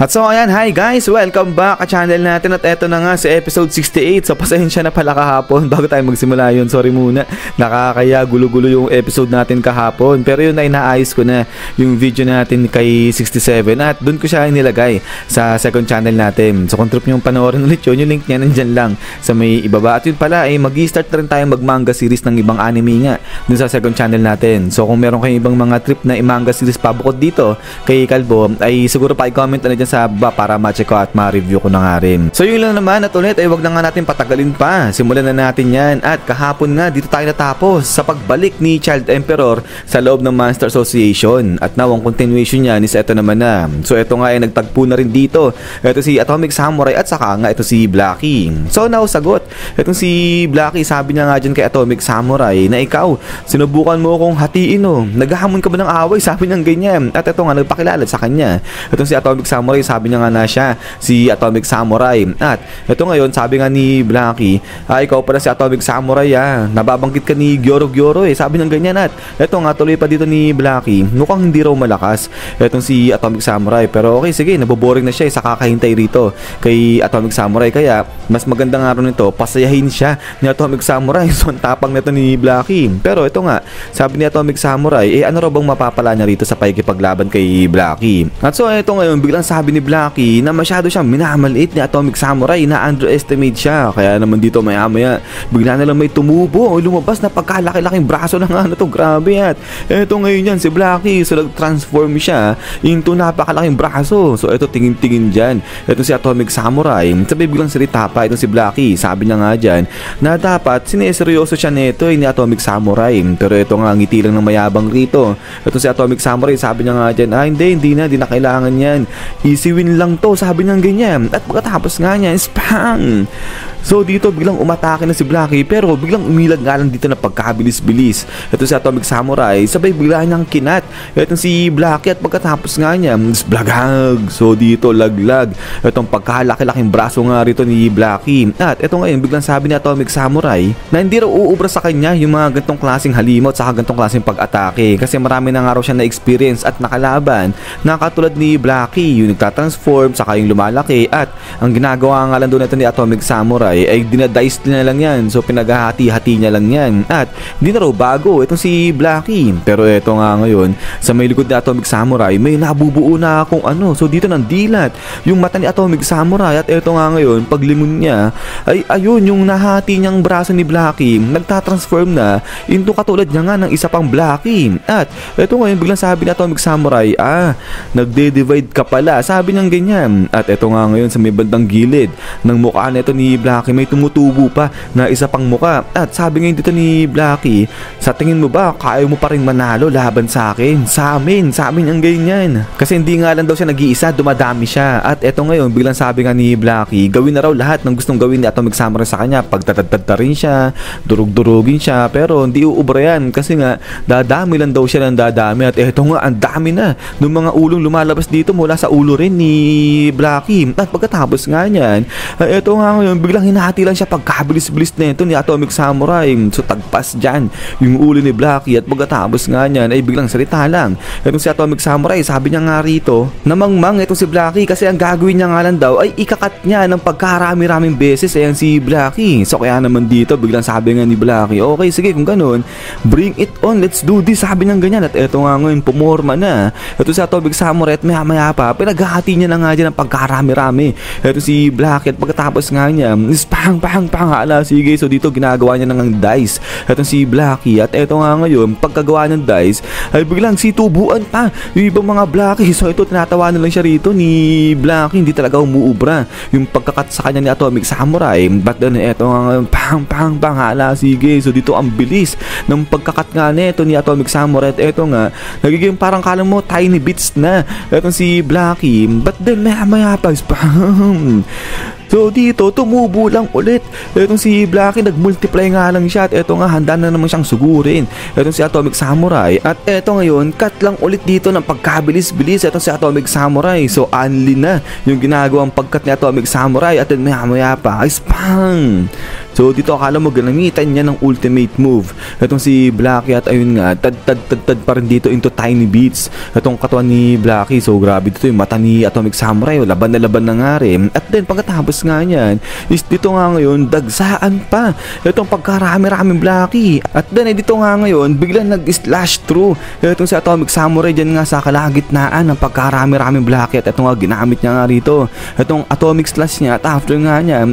At so ayan, hi guys! Welcome back sa channel natin at eto na nga sa episode 68. So pasensya na pala kahapon bago tayo magsimula yun. Sorry muna, nakakaya gulo-gulo yung episode natin kahapon. Pero yun ay naayos ko na yung video natin kay 67 at dun ko siya nilagay sa second channel natin. So kung trip nyo panoorin ulit yun, yung link niya nandyan lang sa may ibaba. At yun pala ay mag-i-start na rin tayo mag-manga series ng ibang anime nga dun sa second channel natin. So kung meron kayong ibang mga trip na manga series pa bukod dito kay Kalbo, ay siguro pa i-comment na dyan sa baba para ma-check ko at ma-review ko na nga rin. So yun lang naman at ulit ay wag na nga natin patagalin pa. Simulan na natin yan at kahapon nga dito tayo natapos sa pagbalik ni Child Emperor sa loob ng Monster Association at now ang continuation niya is eto naman na. So eto nga ay nagtagpo na rin dito. Eto si Atomic Samurai at saka nga ito si Blackie. So now sagot. Etong si Blackie sabi niya nga dyan kay Atomic Samurai na ikaw sinubukan mo akong hatiin o. Naghahamon ka ba ng away? Sabi niya ganyan. At ito nga nagpakilala sa kanya. Etong si Atomic Samurai sabi niya nga na siya si Atomic Samurai. At ito ngayon sabi nga ni Blackie, ikaw pala si Atomic Samurai nababangkit ka ni Gyoro sabi niya ganyan. At ito nga tuloy pa dito ni Blackie, mukhang hindi raw malakas etong si Atomic Samurai. Pero okay sige, naboboring na siya sa kakahintay rito kay Atomic Samurai. Kaya mas maganda nga rin ito, pasayahin siya ni Atomic Samurai. So ang tapang nito ni Blackie. Pero ito nga sabi ni Atomic Samurai, ano raw bang mapapala niya rito sa pakikipaglaban kay Blackie. At so ito ngayon biglang sabi ni Blackie na masyado siyang minamaliit ni Atomic Samurai, na underestimate siya. Kaya naman dito maya-maya bigla na lang may tumubo o lumabas na pagkalaki-laking braso ng ano to, grabe. At ito ngayon yan si Blackie, so nag-transform siya into napakalaking braso. So ito tingin-tingin dyan ito si Atomic Samurai, sabi biglang salita pa ito si Blackie. Sabi niya nga dyan na dapat sineseryoso siya nito ni Atomic Samurai. Pero ito nga ngiti lang ng mayabang rito ito si Atomic Samurai. Sabi niya nga dyan, hindi na kailangan yan, easy win lang to, sabi niya ganyan. At pagkatapos nga niya, spang! So dito biglang umatake na si Blackie, pero biglang umilag nga lang dito na pagkabilis-bilis ito si Atomic Samurai, sabay bigla niyang kinat ito si Blackie. At pagkatapos nga niya, blagag! So dito laglag itong pagkalaki-laking braso nga rito ni Blackie. At ito ngayon biglang sabi ni Atomic Samurai na hindi raw uubra sa kanya yung mga gantong klaseng halimot saka gantong klaseng pag-atake, kasi marami na nga raw siya na experience at nakalaban na katulad ni Blackie, yung nagtatransform saka yung lumalaki. At ang ginagawa nga lang doon ito ni Atomic Samurai ay dinadice na lang yan, so pinaghahati-hati niya lang yan. At hindi na raw bago itong si Blackie. Pero ito nga ngayon sa may likod ni Atomic Samurai may nabubuo na akong ano. So dito nang dilat yung mata ni Atomic Samurai. At ito nga ngayon paglingon niya ay ayun yung nahati niyang braso ni Blackie nagtatransform na into katulad niya nga ng isa pang Blackie. At ito ngayon biglang sabi ni Atomic Samurai, nagde-divide ka pala, sabi niyang ganyan. At ito nga ngayon sa may bandang gilid ng mukha nito ni Blackie may tumutubo pa na isa pang muka. At sabi ngayon dito ni Blackie, sa tingin mo ba kaya mo pa rin manalo laban sa akin? Sa amin ang ganyan. Kasi hindi nga lang daw siya nag-iisa, dumadami siya. At eto ngayon biglang sabi nga ni Blackie, gawin na raw lahat ng gustong gawin ni Atomic Samurai sa kanya. Pagtatadtad rin siya, durug-durugin siya, pero hindi uubra yan kasi nga dadami lang daw siya ng dadami. At eto nga ang dami na ng mga ulong lumalabas dito mula sa ulo rin ni Blackie. At pagkatapos nga niyan, eto nga ngayon biglang hinahati lang siya pagkabilis-bilis na ito ni Atomic Samurai. So tagpas dyan yung ulo ni Blackie. At pagkatapos nga niyan ay biglang salita lang itong si Atomic Samurai. Sabi niya nga rito namangmang itong si Blackie kasi ang gagawin niya nga lang daw ay ikakat niya ng pagkarami-raming beses ayan si Blackie. So kaya naman dito biglang sabi nga ni Blackie, okay sige kung ganun, bring it on, let's do this, sabi niya ganyan. At eto nga ngayon pumorma na ito si Atomic Samurai at maya pa pinaghahati niya na nga dyan ng pagkarami-rami ito si Blackie. At pagkatapos nga niya pang hala sige. So dito ginagawa niya ng dice itong si Blackie. At eto nga ngayon pagkagawa ng dice ay biglang situbuan pa yung ibang mga Blackie. So ito tinatawanan lang siya rito ni Blackie, hindi talaga umuubra yung pagkakat sa kanya ni Atomic Samurai. But then eto nga ngayon pang hala sige. So dito ang bilis ng pagkakat nga nito ni Atomic Samurai. At eto nga nagiging parang kala mo tiny bits na itong si Blackie. But then maya pa So dito tumubo lang ulit. Etong si Blackie nag-multiply nga lang siya at eto nga handa na naman siyang sugurin. Etong si Atomic Samurai at eto ngayon cut lang ulit dito ng pagkabilis-bilis etong si Atomic Samurai. So unli na yung ginagawang pagkat ni Atomic Samurai at then maya pa ay spang. So dito akala mo ginamitan niya ng ultimate move. Etong si Blackie at ayun nga tad pa rin dito into tiny beats. Etong katawan ni Blackie. So grabe dito yung mata ni Atomic Samurai. Laban na nga rin. At then pagkatapos nga niyan is dito nga ngayon dagsaan pa etong pagkarami-raming Blackie. At then dito nga ngayon biglang nag-slash through etong si Atomic Samurai dyan nga sa kalagitnaan ng pagkarami-raming Blackie. At etong nga ginamit niya nga rito etong atomic slash niya at after nga niya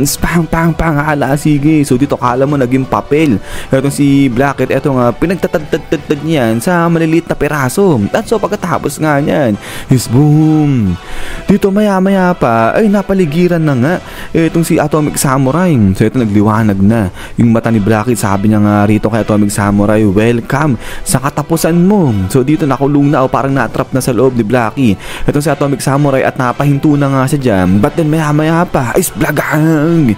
pang ala sige. So dito kala mo naging papel etong si Blackie. Eto nga pinagtatad niyan sa maliliit na piraso. At so pagkatapos nga niyan is boom. Dito maya pa ay napaligiran na nga etong si Atomic Samurai. So ito nagliwanag na yung mata ni Blackie. Sabi niya nga rito kay Atomic Samurai, welcome sa katapusan mo. So dito nakulong na o parang natrap na sa loob ni Blackie etong si Atomic Samurai at napahinto na nga siya dyan. But then maya pa is blagang.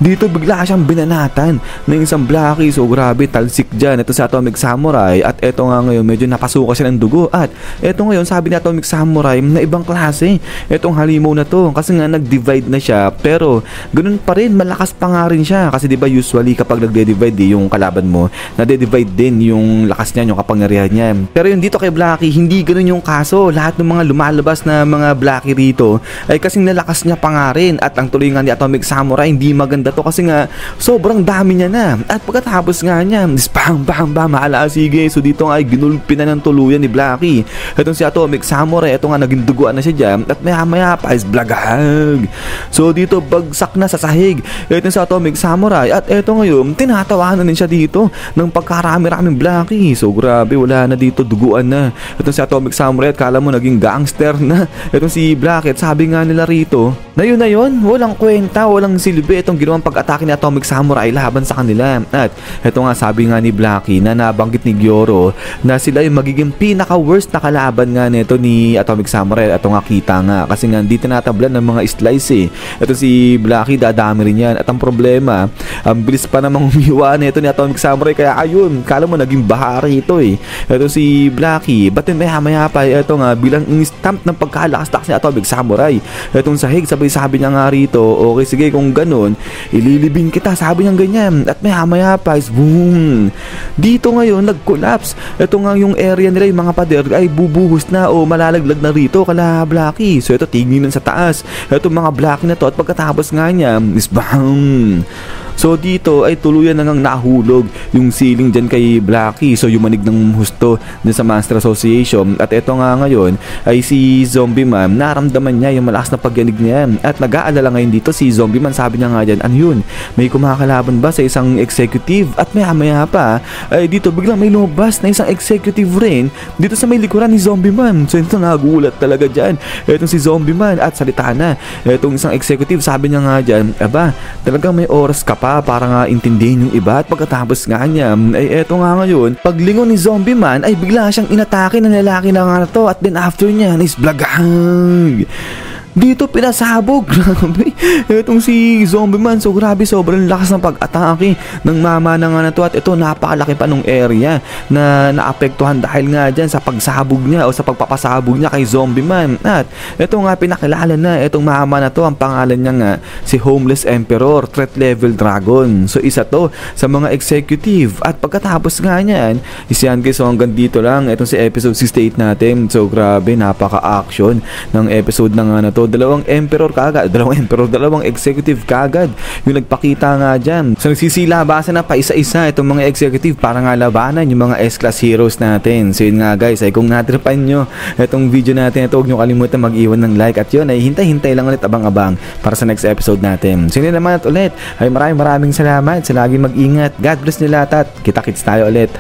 Dito bigla siyang binanatan ng isang Blackie. So grabe talsik dyan ito sa Atomic Samurai. At eto nga ngayon medyo napasuka siya ng dugo. At eto ngayon sabi ni Atomic Samurai na ibang klase etong halimaw na to kasi nga nag-divide na siya. Pero ganun pa rin malakas pa nga rin siya. Kasi diba usually kapag nagde-divide yung kalaban mo nade-divide din yung lakas niya, yung kapangyarihan niya. Pero yung dito kay Blackie hindi ganun yung kaso. Lahat ng mga lumalabas na mga Blackie rito ay kasing nalakas niya pa nga rin. At ang tuloy nga ni Atomic Samurai hindi maganda to kasi nga sobrang dami niya na. At pagkatapos nga niya bang maala sige. So dito nga ay ginulpi na ng tuluyan ni Blackie etong si Atomic Samurai. Ito nga naging duguan na siya dyan at maya pa is blagag. So dito bagsak na sa sahig etong si Atomic Samurai. At eto ngayon tinatawanan din siya dito ng pagkarami-raming Blackie. So grabe wala na dito, duguan na etong si Atomic Samurai at kala mo naging gangster na etong si Blackie. At sabi nga nila rito na yun walang kwenta, walang silbi itong ginawang pag-atake ni Atomic Samurai laban sa kanila. At eto nga sabi nga ni Blackie na nabanggit ni Gyoro na sila yung magiging pinaka-worst na kalaban nga nito ni Atomic Samurai. Eto nga kita nga kasi nga hindi tinatablan ng mga slice Eto si Blackie dadami rin yan. At ang problema ang bilis pa namang umiwa nito ni Atomic Samurai kaya ayun kala mo naging bahari ito Eto si Blackie. But then maya pa eto nga bilang in-stamp ng pagkalakas-lakas ni Atomic Samurai etong sahig. Sabi niya nga rito okay sige kung ganun ililibing kita, sabi niya ganyan. At maya pa is boom. Dito ngayon nag-collapse. Ito nga yung area nila, yung mga pader ay bubuhos na o malalaglag na rito kala Blackie. So ito tingin sa taas. Ito mga Blackie na to at pagkatapos nga niya is bang. So dito ay tuluyan na ngang nahulog yung ceiling dyan kay Blackie. So yumanig ng husto dyan sa Monster Association. At eto nga ngayon ay si Zombie Man, naramdaman niya yung malakas na pagyanig niya. At nag-aalala ngayon dito si Zombie Man. Sabi niya nga dyan, ano yun? May kumakalaban ba sa isang executive? At maya pa ay dito biglang may lumabas na isang executive rin dito sa may likuran ni Zombie Man. So ito nagulat talaga dyan etong si Zombie Man at salita na etong isang executive. Sabi niya nga dyan, aba talagang may oras ka pa para nga intindihin yung iba. At pagkatapos nga niya ay eto nga ngayon paglingon ni Zombie Man ay bigla siyang inatake ng lalaki na nga to. At then after niya is blagang dito pinasabog. Grabe itong si Zombie Man. So grabe sobrang lakas ng pag-atake ng mama na nga na to. At ito napakalaki pa nung area na naapektuhan dahil nga dyan sa pagsabog niya o sa pagpapasabog niya kay Zombie Man. At ito nga pinakilala na itong mama na to. Ang pangalan niya nga si Homeless Emperor, threat level dragon. So isa to sa mga executive. At pagkatapos nga niyan isyan guys. So hanggang dito lang itong si episode 68 natin. So grabe napaka-action ng episode na nga na to. Dalawang executive kagad yung nagpakita nga dyan. So nagsisilabasan na pa isa-isa itong mga executive para nga labanan yung mga S-class heroes natin. So yun nga guys, ay kung natripan nyo itong video natin ito, huwag nyo kalimutan mag-iwan ng like. At yun ay hintay-hintay lang ulit, abang-abang para sa next episode natin. So yun naman at ulit ay maraming salamat sa laging mag-ingat. God bless nila at kita-kits tayo ulit.